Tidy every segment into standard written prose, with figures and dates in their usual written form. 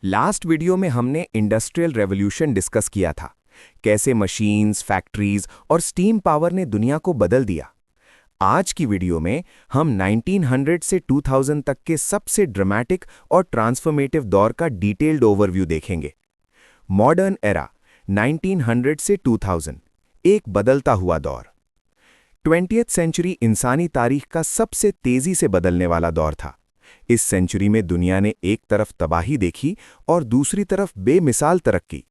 Last video में हमने industrial revolution discuss किया था। कैसे मशीन्स, फैक्ट्रीज और स्टीम पावर ने दुनिया को बदल दिया। आज की वीडियो में हम 1900 से 2000 तक के सबसे ड्रामेटिक और ट्रांसफॉर्मेटिव दौर का डिटेल्ड ओवरव्यू देखेंगे। मॉडर्न एरा 1900 से 2000, एक बदलता हुआ दौर। 20th सेंचुरी इंसानी तारीख का सबसे तेजी से बदलने वाला दौर था। इस सेंचुरी में दुनिया ने एक तरफ तबाही देखी और दूसरी तरफ बेमिसाल तरक्की।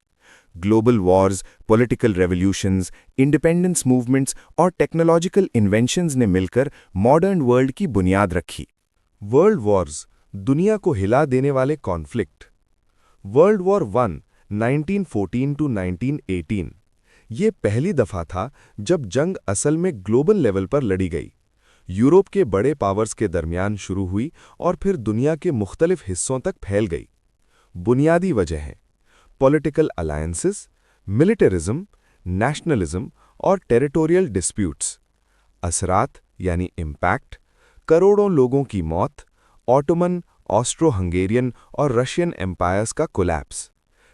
Global Wars, political revolutions, independence movements और टेक्नोलॉजिकल इन्वेंशंस ने मिलकर मॉडर्न वर्ल्ड की बुनियाद रखी। वर्ल्ड वॉर्स, दुनिया को हिला देने वाले conflict. World war one 1914 to 1918 ये पहली दफा था जब जंग असल में ग्लोबल लेवल पर लड़ी गई। यूरोप के बड़े पावर्स के दरमियान शुरू हुई और फिर दुनिया के मुख्तलिफ हिस्सों तक फैल गई। बुनियादी वजहें: पॉलिटिकल अलायंसेस, मिलिटरिज्म, नेशनलिज्म और टेरिटोरियल डिस्प्यूट्स। असरात यानी इम्पैक्ट: करोड़ों लोगों की मौत, ऑटोमन, ऑस्ट्रो हंगेरियन और रशियन एम्पायर्स का कोलैप्स,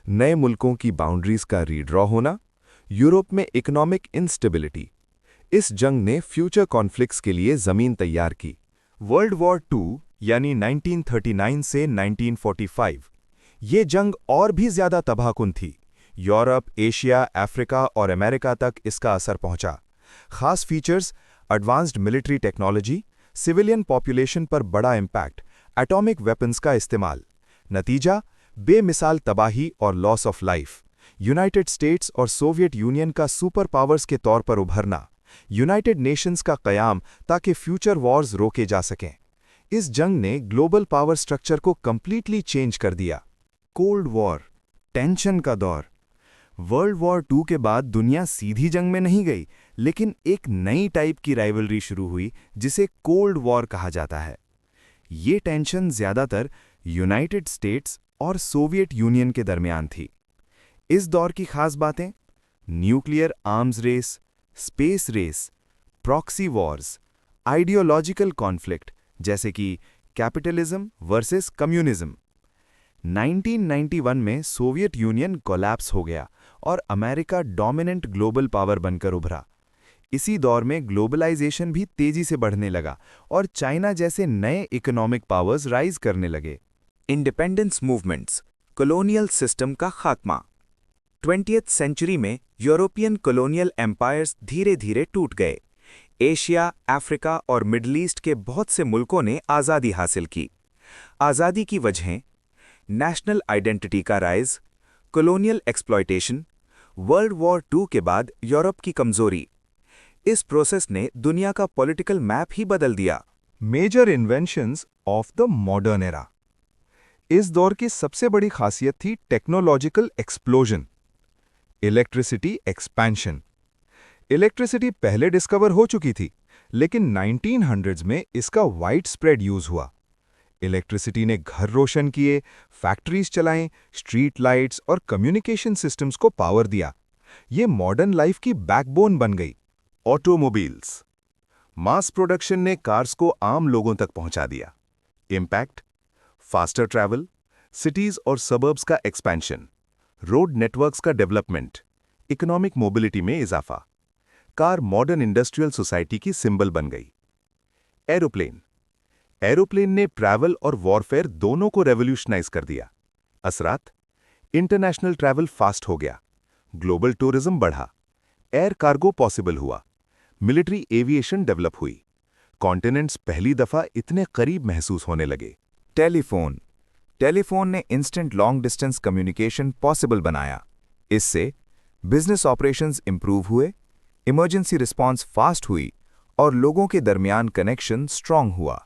नए मुल्कों की बाउंड्रीज का रीड्रॉ होना, यूरोप में इकोनॉमिक इंस्टेबिलिटी। इस जंग ने फ्यूचर कॉन्फ्लिक्ट्स के लिए जमीन तैयार की। वर्ल्ड वॉर टू यानी 1939 से 1945, ये जंग और भी ज्यादा तबाहकुन थी। यूरोप, एशिया, अफ्रीका और अमेरिका तक इसका असर पहुंचा। खास features: advanced military technology, civilian population पर बड़ा इम्पैक्ट, एटॉमिक वेपन्स का इस्तेमाल। नतीजा: बेमिसाल तबाही और loss of life. United States और सोवियत यूनियन का सुपर पावर्स के तौर पर उभरना। यूनाइटेड नेशंस का क़याम ताकि फ्यूचर वॉर्स रोके जा सकें। इस जंग ने ग्लोबल पावर स्ट्रक्चर को कंप्लीटली चेंज कर दिया। कोल्ड वॉर, टेंशन का दौर। वर्ल्ड वॉर टू के बाद दुनिया सीधी जंग में नहीं गई, लेकिन एक नई टाइप की राइवलरी शुरू हुई जिसे कोल्ड वॉर कहा जाता है। ये टेंशन ज़्यादातर यूनाइटेड स्टेट्स और सोवियत यूनियन के दरमियान थी। इस दौर की खास बातें: nuclear arms race, space race, proxy wars, ideological conflict जैसे कि कैपिटलिज्म वर्सेस कम्युनिज्म। 1991 में सोवियत यूनियन कोलैप्स हो गया और अमेरिका डोमिनेंट ग्लोबल पावर बनकर उभरा। इसी दौर में ग्लोबलाइजेशन भी तेजी से बढ़ने लगा और चाइना जैसे नए इकोनॉमिक पावर्स राइज करने लगे। इंडिपेंडेंस मूवमेंट्स, कॉलोनियल सिस्टम का खात्मा। 20th सेंचुरी में यूरोपियन कॉलोनियल एम्पायर्स धीरे धीरे टूट गए। एशिया, अफ्रीका और मिडल ईस्ट के बहुत से मुल्कों ने आज़ादी हासिल की। आज़ादी की वजहें: नेशनल आइडेंटिटी का rise, colonial exploitation, world war two के बाद यूरोप की कमजोरी। इस प्रोसेस ने दुनिया का पॉलिटिकल मैप ही बदल दिया। Major inventions of the modern era. इस दौर की सबसे बड़ी खासियत थी technological explosion. Electricity expansion. Electricity पहले डिस्कवर हो चुकी थी, लेकिन 1900s में इसका वाइड स्प्रेड यूज हुआ। इलेक्ट्रिसिटी ने घर रोशन किए, फैक्ट्रीज चलाएं, स्ट्रीट लाइट्स और कम्युनिकेशन सिस्टम्स को पावर दिया। ये मॉडर्न लाइफ की बैकबोन बन गई। ऑटोमोबाइल्स, मास प्रोडक्शन ने कार्स को आम लोगों तक पहुंचा दिया। इम्पैक्ट: फास्टर ट्रैवल, सिटीज और सबर्ब्स का एक्सपेंशन, रोड नेटवर्क्स का डेवलपमेंट, इकोनॉमिक मोबिलिटी में इजाफा। कार मॉडर्न इंडस्ट्रियल सोसाइटी की सिंबल बन गई। एरोप्लेन, एरोप्लेन ने ट्रैवल और वॉरफेयर दोनों को रेवोल्यूशनाइज कर दिया। असरात: इंटरनेशनल ट्रैवल फास्ट हो गया, ग्लोबल टूरिज्म बढ़ा, एयर कार्गो पॉसिबल हुआ, मिलिट्री एविएशन डेवलप हुई, कॉन्टिनेंट्स पहली दफा इतने करीब महसूस होने लगे। टेलीफोन, टेलीफोन ने instant long distance communication possible बनाया। इससे बिजनेस ऑपरेशंस इंप्रूव हुए, इमरजेंसी रिस्पांस फास्ट हुई और लोगों के दरमियान कनेक्शन स्ट्रांग हुआ।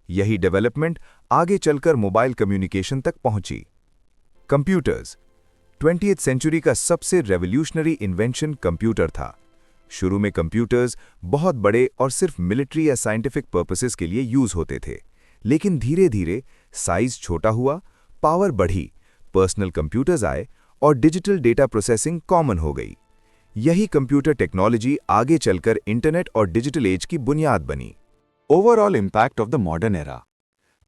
यही डेवलपमेंट आगे चलकर मोबाइल कम्युनिकेशन तक पहुंची। कंप्यूटर्स, 20th सेंचुरी का सबसे रेवोल्यूशनरी इन्वेंशन कंप्यूटर था। शुरू में कंप्यूटर्स बहुत बड़े और सिर्फ मिलिट्री या साइंटिफिक पर्पसेस के लिए यूज होते थे, लेकिन धीरे धीरे साइज छोटा हुआ, पावर बढ़ी, पर्सनल कंप्यूटर्स आए और डिजिटल डेटा प्रोसेसिंग कॉमन हो गई। यही कंप्यूटर टेक्नोलॉजी आगे चलकर इंटरनेट और डिजिटल एज की बुनियाद बनी। Overall impact of the modern era.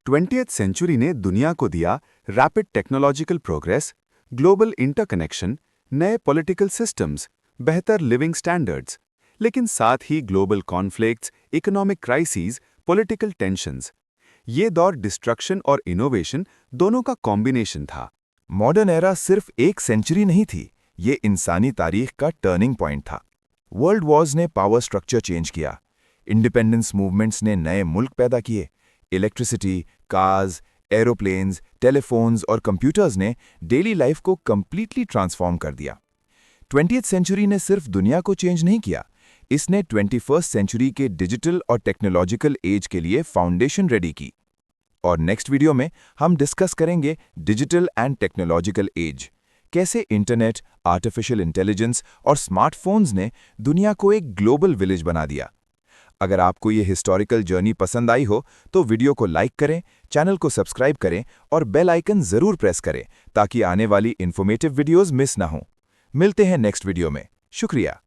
20th century ने दुनिया को दिया rapid technological progress, global interconnection, नए पॉलिटिकल सिस्टम्स, बेहतर लिविंग स्टैंडर्ड्स, लेकिन साथ ही global conflicts, economic crisis, political tensions. ये दौर डिस्ट्रक्शन और इनोवेशन दोनों का कॉम्बिनेशन था। मॉडर्न एरा सिर्फ एक सेंचुरी नहीं थी, ये इंसानी तारीख का टर्निंग पॉइंट था। वर्ल्ड वॉर्स ने पावर स्ट्रक्चर चेंज किया, इंडिपेंडेंस मूवमेंट्स ने नए मुल्क पैदा किए, इलेक्ट्रिसिटी, कार्स, एरोप्लेन्स, टेलीफोन्स और कंप्यूटर्स ने डेली लाइफ को कंप्लीटली ट्रांसफॉर्म कर दिया। 20th सेंचुरी ने सिर्फ दुनिया को चेंज नहीं किया, इसने 21st सेंचुरी के डिजिटल और टेक्नोलॉजिकल एज के लिए फाउंडेशन रेडी की। और नेक्स्ट वीडियो में हम डिस्कस करेंगे डिजिटल एंड टेक्नोलॉजिकल एज, कैसे इंटरनेट, आर्टिफिशियल इंटेलिजेंस और स्मार्टफोन्स ने दुनिया को एक ग्लोबल विलेज बना दिया। अगर आपको ये हिस्टोरिकल जर्नी पसंद आई हो तो वीडियो को लाइक करें, चैनल को सब्सक्राइब करें और बेल आइकन जरूर प्रेस करें ताकि आने वाली इन्फॉर्मेटिव वीडियोस मिस ना हो। मिलते हैं नेक्स्ट वीडियो में। शुक्रिया।